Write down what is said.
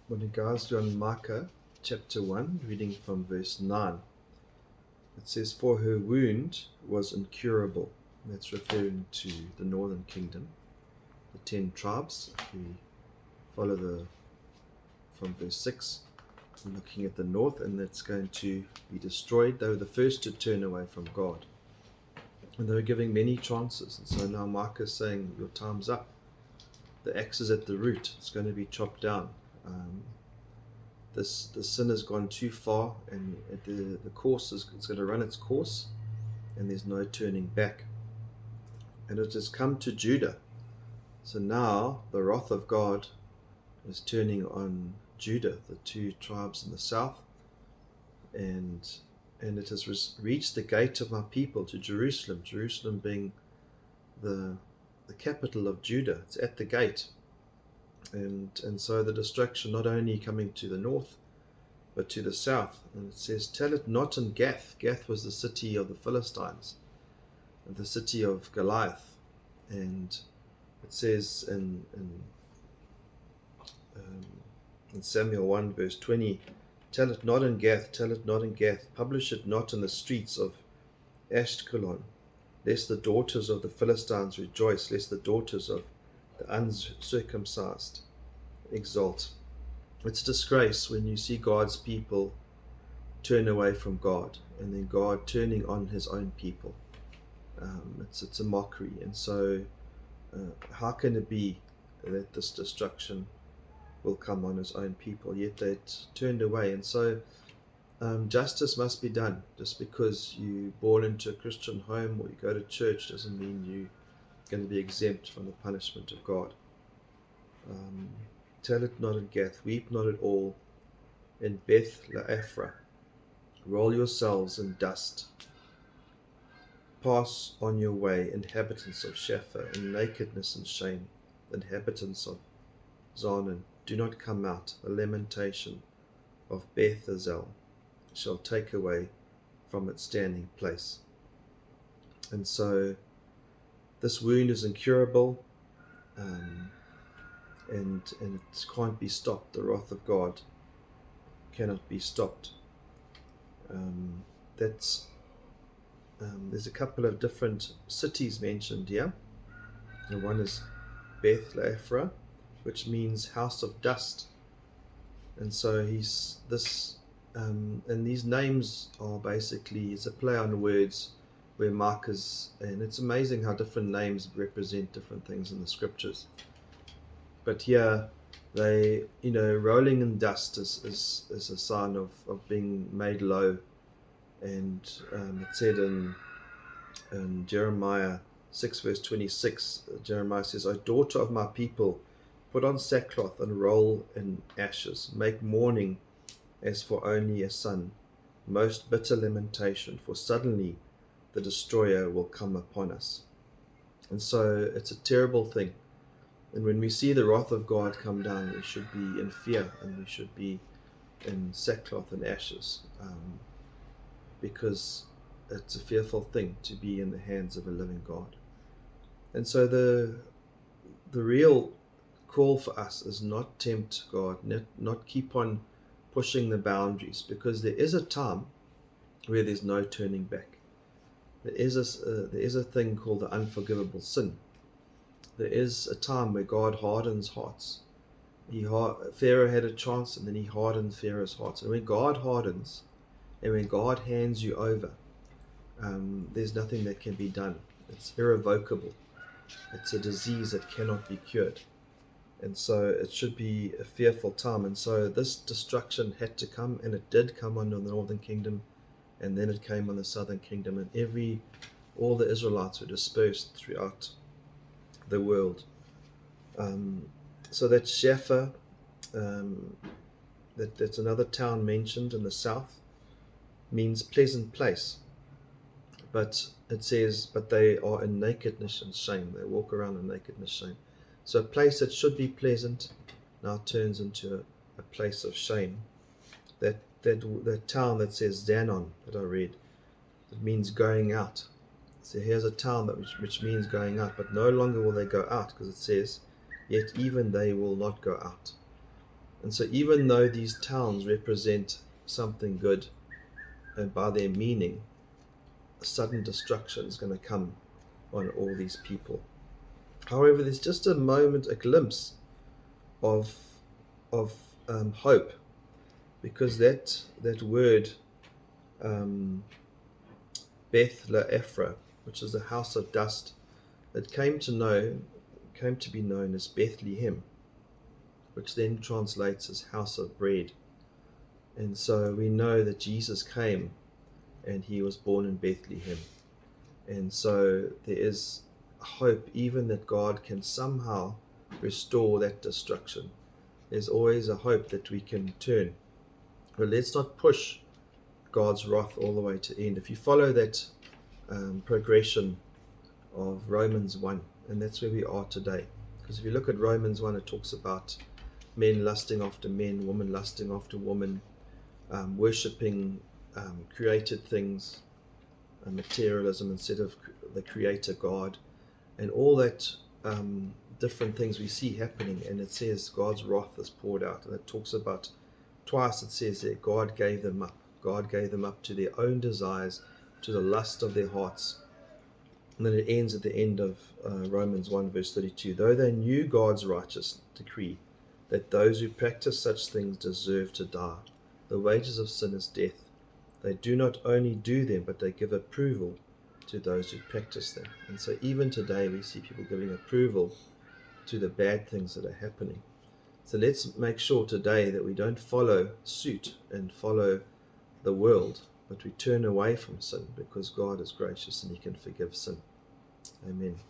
When you guys are on Micah chapter 1, reading from verse 9, it says, "For her wound was incurable." That's referring to the northern kingdom, the 10 tribes. If we follow from verse 6, we're looking at the north, and it's going to be destroyed. They were the first to turn away from God. And they were giving many chances. And so now Micah is saying, your time's up. The axe is at the root. It's going to be chopped down. The sin has gone too far, and the course it's going to run its course, and there's no turning back. And it has come to Judah. So now the wrath of God is turning on Judah, the 2 tribes in the south, and it has reached the gate of my people, to Jerusalem. Jerusalem being the capital of Judah. It's at the gate. And so the destruction not only coming to the north, but to the south. And it says, "Tell it not in Gath." Gath was the city of the Philistines, the city of Goliath. And it says in Samuel 1 verse 20, "Tell it not in Gath, tell it not in Gath, publish it not in the streets of Ashkelon, lest the daughters of the Philistines rejoice, lest the daughters of the uncircumcised exult." It's disgrace when you see God's people turn away from God, and then God turning on his own people. It's a mockery. And so how can it be that this destruction will come on his own people, yet they turned away? And so justice must be done. Just because you born into a Christian home or you go to church doesn't mean you're going to be exempt from the punishment of God. "Tell it not in Gath, weep not at all in Beth-le-Ephra. Roll yourselves in dust. Pass on your way, inhabitants of Shapha, in nakedness and shame, inhabitants of Zanan. Do not come out. The lamentation of Beth-ezel shall take away from its standing place." And so this wound is incurable, and it can't be stopped. The wrath of God cannot be stopped. There's a couple of different cities mentioned here. And one is Beth-le-Ephra, which means house of dust. And so and these names are basically, it's a play on words where Micah's, and it's amazing how different names represent different things in the scriptures. But here, they, rolling in dust is a sign of being made low. And it said in Jeremiah 6 verse 26, Jeremiah says, "O daughter of my people, put on sackcloth and roll in ashes. Make mourning as for only a son. Most bitter lamentation, for suddenly the destroyer will come upon us." And so it's a terrible thing. And when we see the wrath of God come down, we should be in fear, and we should be in sackcloth and ashes, because it's a fearful thing to be in the hands of a living God. And so the real call for us is not tempt God, not keep on pushing the boundaries, because there is a time where there's no turning back. There is a thing called the unforgivable sin. There is a time where God hardens hearts. Pharaoh had a chance, and then he hardened Pharaoh's heart. And when God hardens, and when God hands you over, there's nothing that can be done. It's irrevocable. It's a disease that cannot be cured. And so it should be a fearful time. And so this destruction had to come, and it did come on the northern kingdom, and then it came on the southern kingdom, and all the Israelites were dispersed throughout the world. So that's Shapha. That's another town mentioned in the south, means pleasant place. But it says, but they are in nakedness and shame. They walk around in nakedness and shame. So a place that should be pleasant now turns into a place of shame. That town that says Zanon that I read, it means going out. So here's a town which means going out, but no longer will they go out, because it says, "Yet even they will not go out." And so even though these towns represent something good, and by their meaning, a sudden destruction is going to come on all these people. However, there's just a moment, a glimpse of hope, because that word Beth La Ephra, which is the house of dust, it came to be known as Bethlehem, which then translates as house of bread. And so we know that Jesus came and he was born in Bethlehem. And so there is hope even that God can somehow restore that destruction. There's always a hope that we can turn. But let's not push God's wrath all the way to end. If you follow that progression of Romans 1, and that's where we are today. Because if you look at Romans 1, it talks about men lusting after men, women lusting after women, worshipping created things, materialism instead of the creator God, and all that different things we see happening. And it says God's wrath is poured out, and it talks about, twice it says that God gave them up. God gave them up to their own desires, to the lust of their hearts. And then it ends at the end of Romans 1 verse 32. Though they knew God's righteous decree that those who practice such things deserve to die, the wages of sin is death, they do not only do them, but they give approval to those who practice them. And so even today we see people giving approval to the bad things that are happening. So let's make sure today that we don't follow suit and follow the world, but we turn away from sin, because God is gracious and he can forgive sin. Amen.